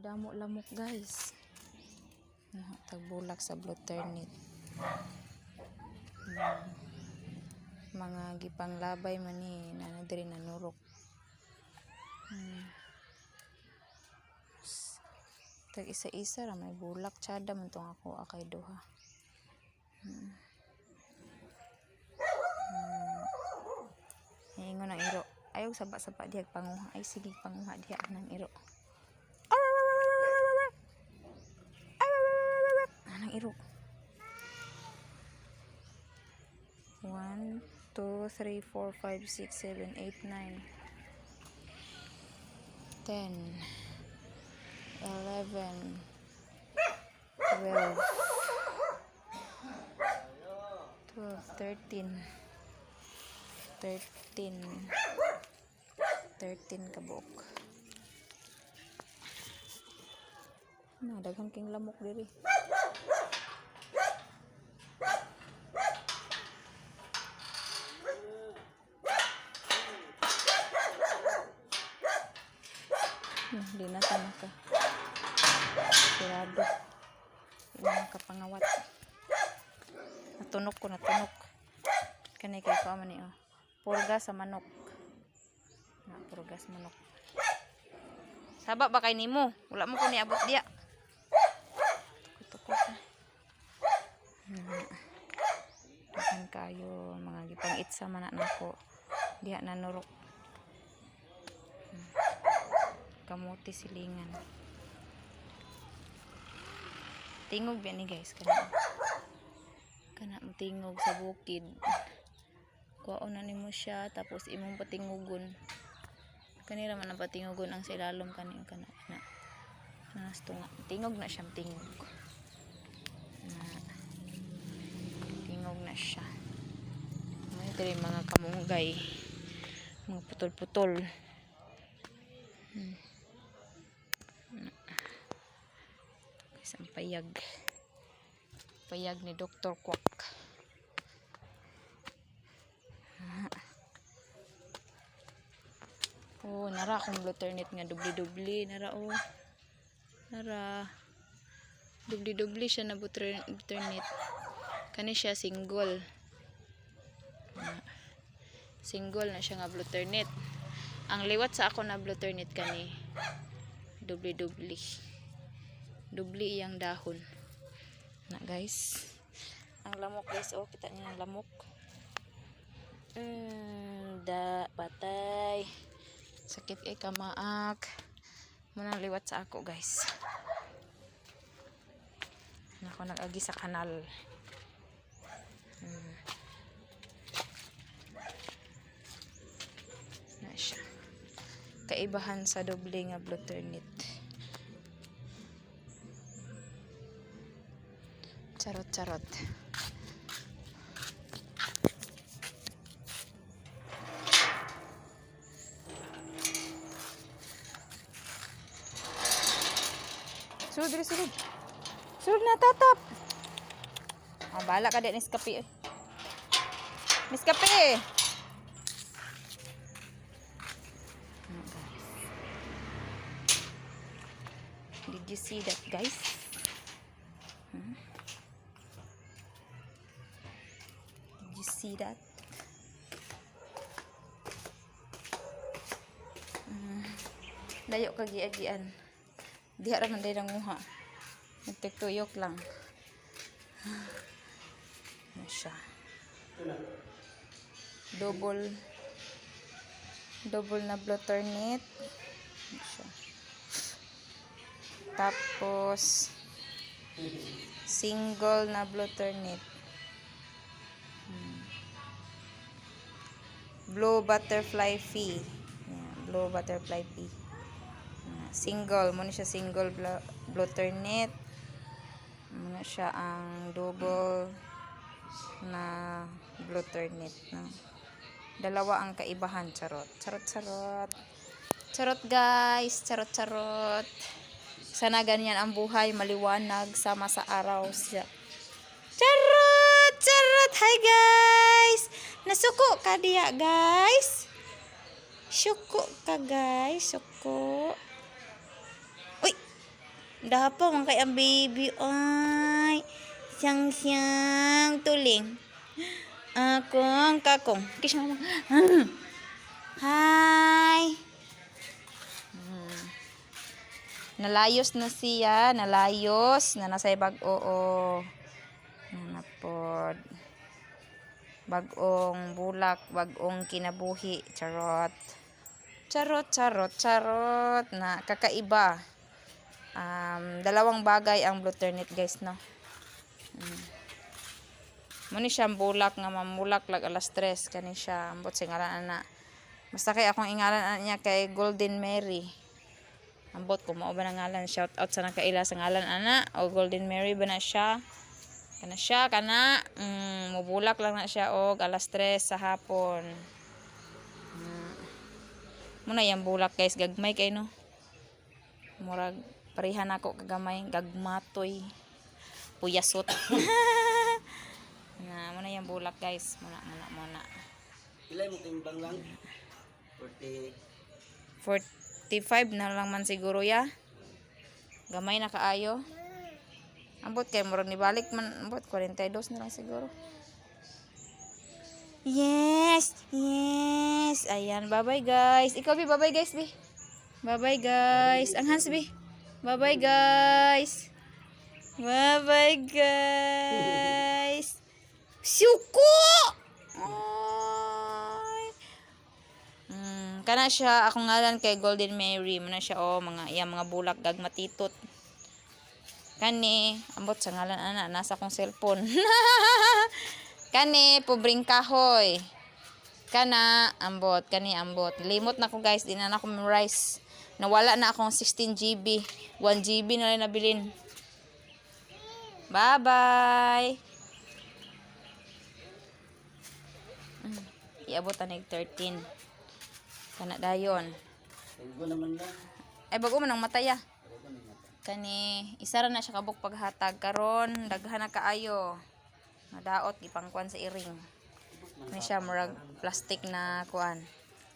Damo lamok guys. Tagbulak sa blue turnip. Mga gipanglabay man ni diri nanurok. Tag isa-isa ra may bulak tsada man tong ako akay duha. Ingon ang iro. Ayaw saba-saba diha panguha. Ay sige panguha diha nang iro. Anang iro. 1 2 3 4 5 6 7 8 9 10 11 12 12 13 kabuk. Daghang king lamok diri. Di na ito maka sirado. Di na makapangawat. Natunok ko. Kanay kay ko man niyo. Purga sa manok. Purga sa manok. Saba ba kay nimo? Wala mo ko niabot diya. Tuko ka. Dahan kayo mga gipang-itsa man nako. Diha nanurok. Kamuti silingan. Tingog yan ni guys kana tingog sa bukid. Kuwaon na nimo siya tapos imong patingugon. Kanira man ang patingugon ang silalom kana nastunga. Tingog na siya tingog. Tingog na siya. May diri mga kamunggay. Mga putol-putol. Isang payag ni Dr. Quack. Nara akong blue turnip nga dubli-dubli nara dubli-dubli siya na blue turnip. Kani siya single na siya nga blue turnip. Ang liwat sa ako na blue turnip kani dubli-dubli iyang dahon na guys. Ang lamok guys, kita niyo ang lamok. Patay sakit kamaak manang liwat sa ako guys. Nako nag-agi sa kanal. Na siya kaibahan sa doble nga blue turnip. Charot. Sulod na tatap. Bala ka din Nescafe. Did you see that guys? Did you see that? Layo ka giagian. Diha ra man day nanguha. Nagtuyok lang. Siya. Double na blue turnip. Siya. Tapos single na blue turnip. Blue butterfly pea. Blue butterfly pea. Single, muna siya single blue turnip. Muna siya ang double na blue turnip. Dalawa ang kaibahan. Charot guys. Charot. Sana ganyan ang buhay, maliwanag, sama sa araw siya. Charot. Hi guys. Nasuko ka diya guys. Suko ka guys. Suko. Dapat man kay ang baby. Ay. Siyang tuling. Akong kakong. Kiss mama. Hi. Nalayos na siya. Nalayos. Na nasa bag-oo. Nanapod. Bagong bulak. Bagong kinabuhi. Charot. Charot, charot, charot. Na kakaiba. Dalawang bagay ang blue turnip guys, no. Muni siya bulak nga mamulak lag alas 3 kani siya ambot sa ngalan ana. Basta kay akong ingalan niya kay Golden Mary. Ambot ko mao ba na ngalan, shout out sa nakaila sa ngalan ana o Golden Mary ba na siya. Kana mubulak lang na siya og alas 3 sa hapon. Muna yang bulak guys, gagmay kay no. Murag parihan ako kagamay, gagmatoy. Puyasot. Muna yung bulak guys. Muna. Ilay mo timbang lang. 45 na lang man siguro ya. Gamay na kaayo. Ambot kay murag ni balik man, ambot 42 na lang siguro. Yes. Ayan, bye-bye guys. Ikaw bi, bye-bye guys bi. Bye-bye guys. Ang Hans bi. Bye-bye guys. Bye-bye guys. Suko! Ay. Kana siya, akong ngalan kay Golden Mary. Muna siya, mga bulak gagmatitot. Kani, ambot sa ngalan, nasa akong cellphone. Kani, pobring kahoy. Ambot. Limot na ko guys, di na ako memorize. Nawala na akong 16 GB. 1 GB na lang nabilin. Bye-bye! Iabot na 13. Kana dayon. Bago naman na. Ay, bago man ang mataya. Kani, isa ra na siya kabuk paghatag. Karon, daghan na kaayo. Madaot, gipangkuan sa iring. Kani siya, murag plastic na kuan.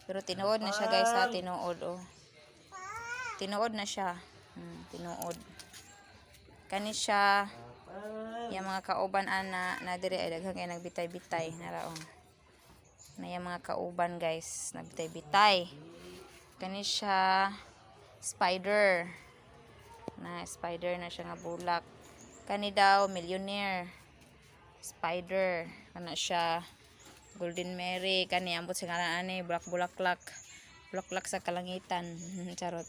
Pero tinuod na siya guys ha, tinuod oh. Tinuod na siya. Tinuod. Kani siya, yung mga kauban na dire ay daghang kay nagbitay-bitay naraon. Na yung mga kauban guys, nagbitay-bitay. Kani siya spider. Spider na siya nga bulak. Kani daw millionaire. Spider. Kana siya Golden Mary. Kani ambot sa ngalan ani bulaklak. Bulaklak sa kalangitan. Charot.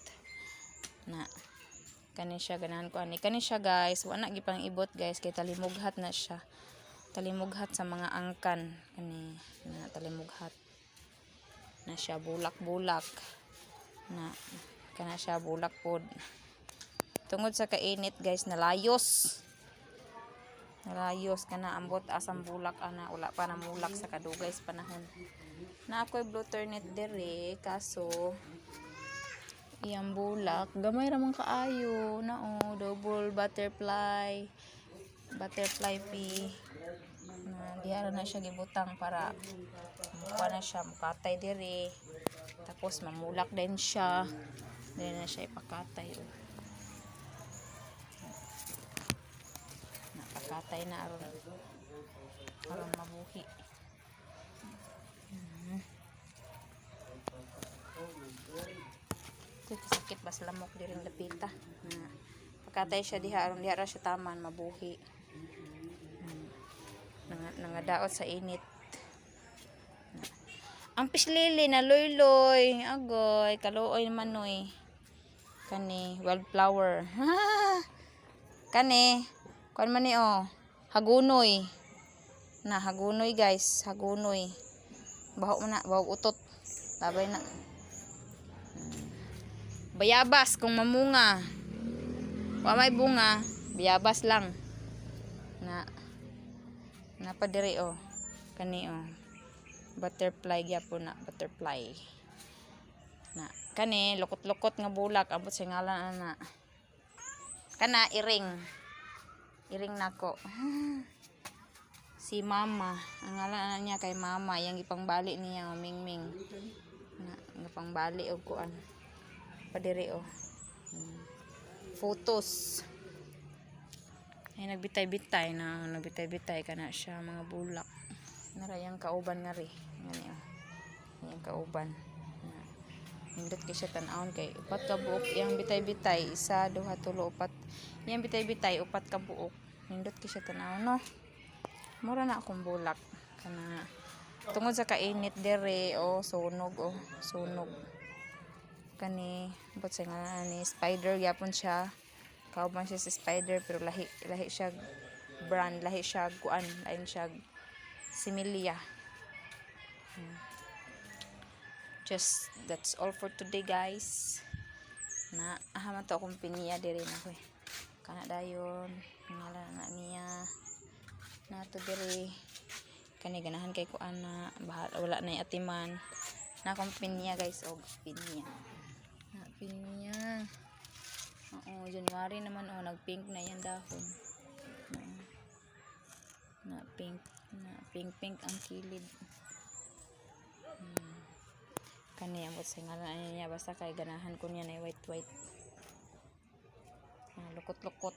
Kani siya ganahan ko ani. Kani siya guys, wala gipang ibot guys kay talimughat na siya. Talimughat sa mga angkan. Kani talimughat. Na siya bulak-bulak. Kana siya bulak pod. Tungod sa kainit guys, nalayos kana ambot asam bulak ana wala pa na mulak sa kadugay sa panahon. Na ako'y blue turnip dire kaso iyang bulak gamay ra man kaayo na double butterfly pea na diara na siya gibutang para kuha na siya mukatay dire tapos mamulak din siya dire na siya ipakatay napakatay na aron mabuhi. Sakit ba sa lamok di rin dapita. Pagkatay siya diha ra siya taman mabuhi. Nangadaot sa init. Ang pislili na loy-loy. Agoy, kaluoy naman noy. Kani wildflower. Kani kuan man ni hagunoy. Hagunoy guys, hagunoy. Baho man na, baho utot. Labay na. Bayabas kung mamunga. Wa may bunga, bayabas lang. Napadiri kani butterfly gyapon na butterfly. Kani lukot-lukot nga bulak abot sa ngalan ana. Kana iring. Iring nako. Si mama, ang ngalan niya kay mama, yang ipangbali niya Mingming. Ipangbali og kuan. Padiri photos. Ay nagbitay-bitay ka na siya mga bulak. Narayang kauban nga ri. Ngani oh. Yang kauban. Hindot kay siya tan-awon kay upat ka buok yang bitay-bitay, isa, duha, tulo, upat. Yang bitay-bitay upat ka buok. Hindot kay siya tan-awon no. Mura na akong bulak kana tungod sa kainit dere sunog kani but sa nga ni spider yapon siya. Kauban siya sa spider pero lahi siya brand, lahi siya kuan, lain siya similia. Just that's all for today guys. Na man to akong piniya diri na ko. Kana dayon ngalan na niya nato diri kani ganahan kay kuan na bahal wala na atiman na akong piniya guys og piniya. Na piniya. Oo, January naman nagpink na yan dahon. Na pink ang kilid. Kani ang sa ngalan niya basta kay ganahan ko niya na white. Lukot-lukot.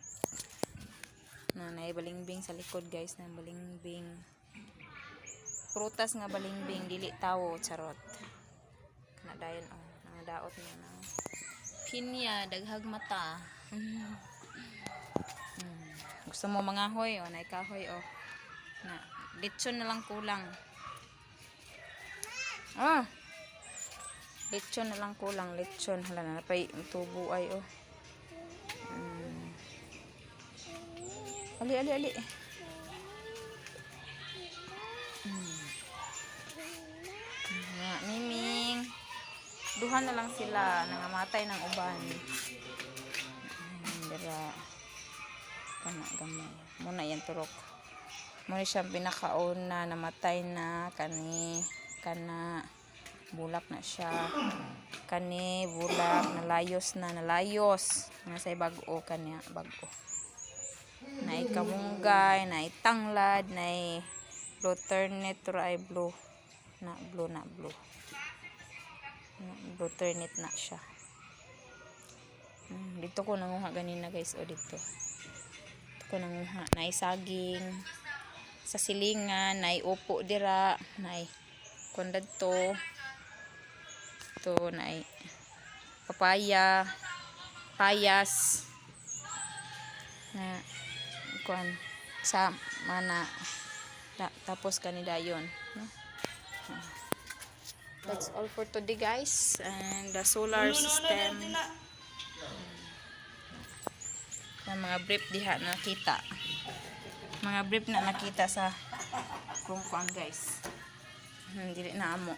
Na balimbing sa likod guys, na balimbing. Prutas nga balimbing dili tawo charot. Kana dayon nangadaot niya na. Pinya daghag mata. Gusto mo mga hoy nay kahoy na lechon na lang kulang. Lechon na lang kulang, lechon hala na pay tubo ay ali miming duha na lang sila nangamatay ng uban. Dira kana gamay muna yan turok muna siyang pinakauna namatay na kana bulak na siya kani bulak nalayos nga say bag-o kanya bag-o na ikamunggay na itanglad na blue turnip ay blue turnip na siya. Dito ko nanguha ganina guys dito ko nanguha na saging sa silingan na upo dira na kundad to na papaya payas na kuan sa mana tapos kanida yon no? That's all for today guys, and the solar system na mga brief diha nakita sa kuan guys. Dili na amo.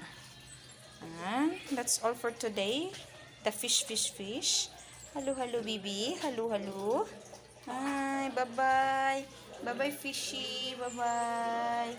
And that's all for today. The fish. Hello bibi. Hello. Hi, bye bye fishy. Bye.